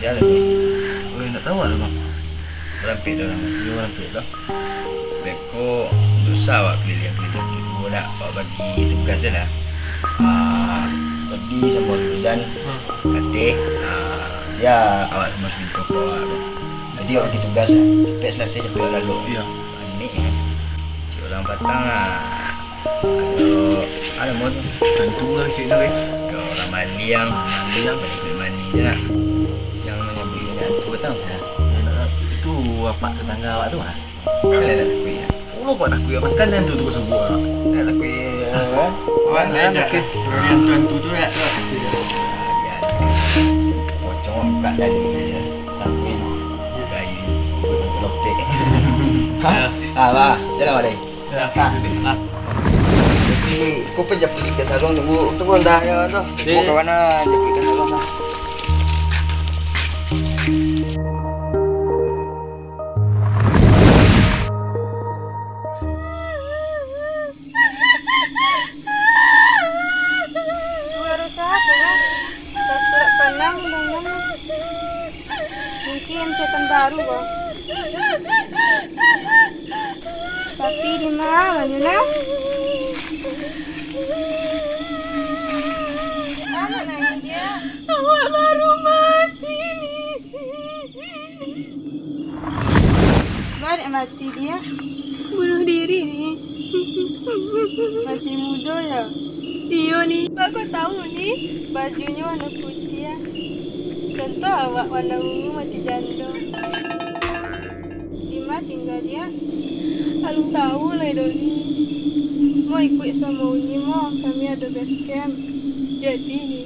jalan ni. Oh, nak tahu lah bang. Merampik dah orang. Dia merampik dah. Mereka dosa awak keliling-keliling ibu nak awak bagi tugas je lah. Tadi sama Ruzan Katih dia awak sama sebingkau awak tu. Jadi awak bagi tugas lah. Cepet selesai cepet lalu. Ya. Panik kan. Cik orang Batang lah. Ada mau tu. Tentu lah cik nak Ada orang mandi yang balik mandi je lah. Siang menyambut dengan tu Batang saya. Itu apa tetangga awak tu ah? Kalian nak takui ya? Oh, kau nak kuih makan tu kau sebut lah. Nak takui kan? Awak nak takui. Yang tuan tu tu ya. Pocong buka tadi sambil bayi betul lopek. Bah, jalan balik. Jadi, kau pun jemput ke sarung tunggu dah ya tu. Kau ke mana jemput ke sarung dah. Mungkin setan baru kok. Tapi di mana nak? Mana nak dia? Awak baru mati. Mana mati dia? Bunuh diri ni. Masih muda ya? Iya ni. Aku tahu ni bajunya warna putih ya. Contoh awak warna ungu mati janda. Di mana tinggal dia? Aku tahu lah Doni. Mau ikut sama Uni mau kami ada base camp. Jadi ni.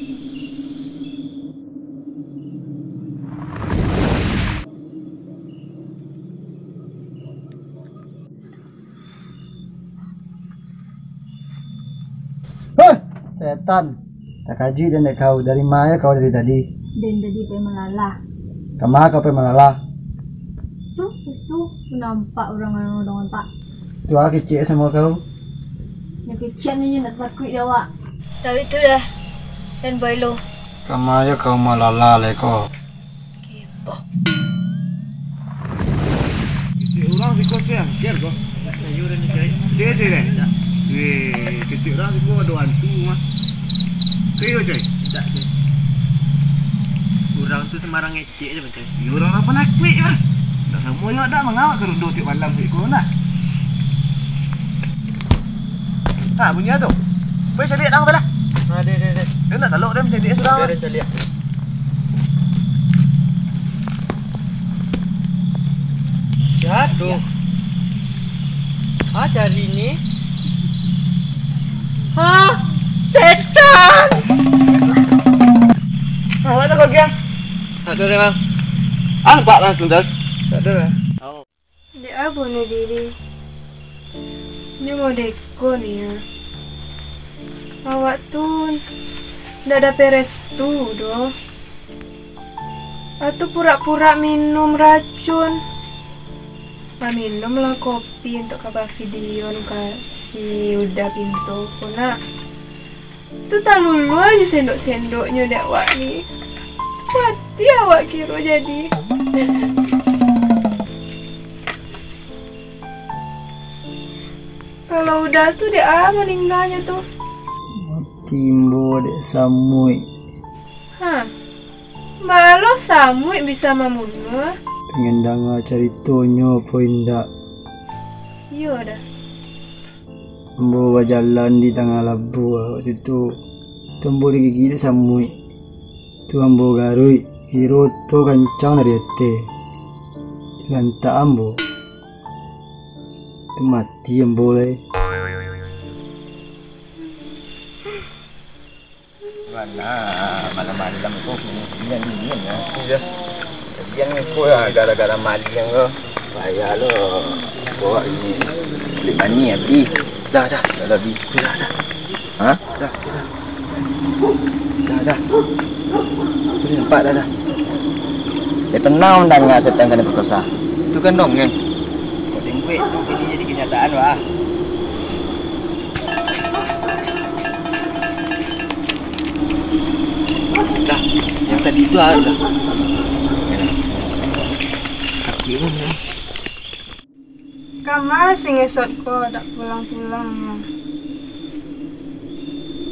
Setan. Tak kaji dan tak kau dari mana kau dari tadi? Dan tadi pergi melalah. Kemana kau pergi melalah? Tu nampak orang tak. Tu aku kecil semua kau. Yang kecil ni nak takut dia awak. Tapi tu dah. Dan bailo. Kemana kau melalah leko? Kepo. Orang si kau siang, kian kau. Sayur ni cai. Cai dah. Kecil orang si kau ada hantu mah. Kau cai. Tak je. Orang tu sembarang ngecek je betul. Orang apa nak kuih mah? Tak semua yang ada mengawak ke runduh tiap malam si kau nak. Bunyi tu. Boleh cari dah belah. Ada. Dia nak taluk dia menjadi sedang. Ada cari. Jatuh. Cari ni. Setan. Mana kau gian? Tak ada bang. Nampak lah sebentar. Tak ada lah. Dia bunuh diri. Ini mau deko ni ya. Awak tu dah ada peres tu doh. Atau pura-pura minum racun. Minumlah kopi untuk kabar video kasih udah pintu kuna. Tu tak lulu aja sendok-sendoknya dek awak ni. Mati awak kira jadi. Kalau udah tu dia meninggalnya tuh. Timbo dek samui. Malah samui bisa membunuh. Pengen dengar ceritanya apa indak. Iya dah. Ambo berjalan di tengah labu waktu itu. Tembo digigit dek samui. Tu ambo garui. Hiro tu kancang dari ete. Lantak ambo. Tu mati ambo leh. Mana malam-malam tu dingin ya. Iya. Yang kau ya gara-gara malam kau. Payah lo. Kau ini beli mani abi. Dah lebih. Dah. Hah? Dah. Ini nampak dah. Dia tenang dan enggak setan kena berkosa. Itu kan dongeng. Kau tengok tu ini jadi kenyataan wah. Dah, yang tadi itu ada. kan ya. Kamal sing esot ko tak pulang-pulang.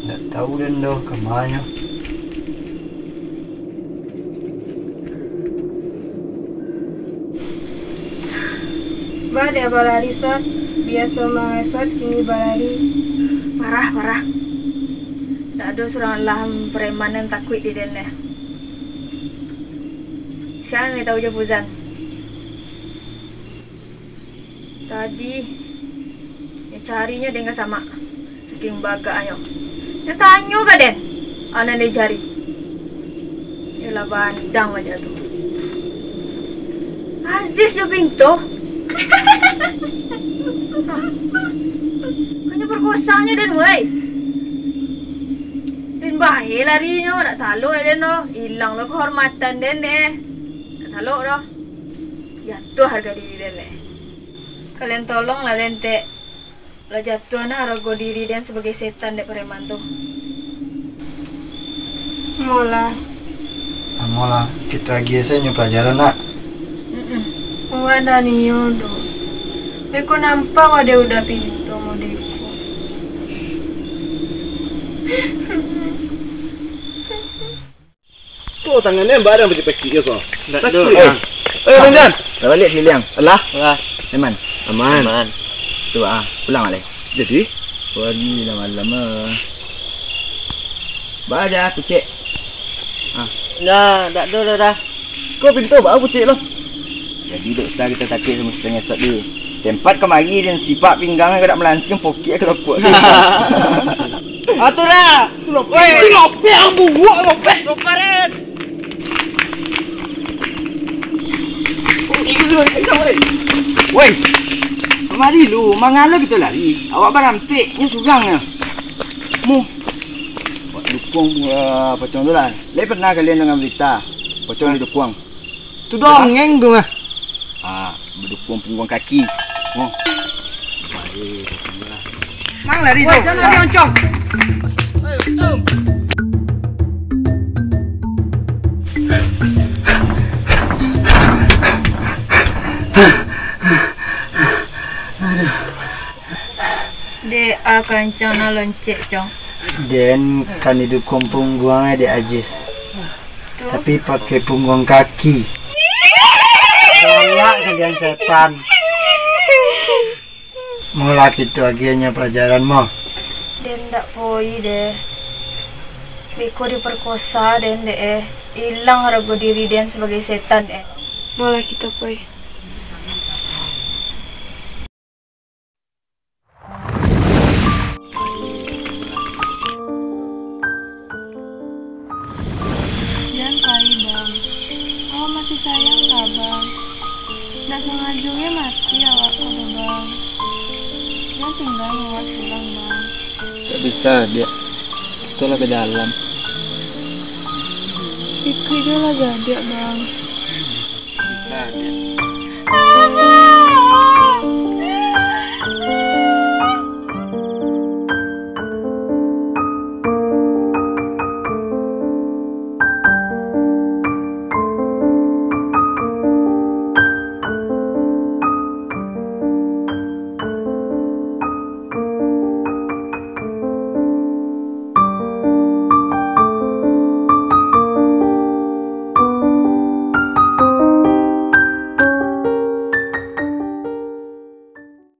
Nggak tahu dan doh kemana. Bade balari sot, biasa mangesot kini balari. Parah. Tak ada seorang laham preman yang takut di dene. Siapa yang tahu je Puzan? Tadi yang carinya dengan sama saking bagaknya. Dia tanya ke Den? Ana dia cari. Yalah bandang aja tu. Aziz yo pintu. Hanya perkosanya Den wei. Den bahaya larinya nak taluk Den no. Hilang lo kehormatan Den deh. Nak taluk dah. Jatuh harga diri Den deh. Kalian tolonglah Den teh. Lah jatuh na harga diri Den sebagai setan dek preman tu. Mola kita biasanya pelajaran nak. Wada ni yodo. Beko nampak ada udah pintu mau deku. Tu tangannya barang pecik-pecik je kau. Tak Takut ada. ya. Ranjan. Dah balik Liang. Alah. Aman. Aman. Tu pulang balik. Jadi, Pergi dah malam Baja kucik. dah, tak ada dah. Kau pintu baru putih lo. Jadi duk sah kita takut sama setengah set dia. Sempat kemari dan sifat pinggang kau tak melansing pokok kau dapat. Atur dah. Lopek ang buak lopek. Loparet. Woi. Kemari lu, mangala kita lari. Awak berampiknya surangnya. Mu. Buat dukung pocong tu lah. Lep pernah kalian dengar berita pocong didukung. Tu dongeng tu ah. Berdukung punggung kaki. Oh. Mang lari tu. Jangan lari oncong. Dek akan cana loncek cong. Dan kan didukung punggungnya di Aziz. Tapi pakai punggung kaki. Salah kalian setan. Mula kita akhirnya pelajaran mo. Den tak poi deh. Beko diperkosa Den deh. Hilang harga diri Den sebagai setan deh. Malah kita boy. Jangan kali bang. Awak masih sayang kah bang? Nak sengajungnya mati awak kau bang. Jangan tinggal awak silang bang. Tak bisa dia. Itu lah ke dalam. Ikut dia lah jadi bang. Bisa dia.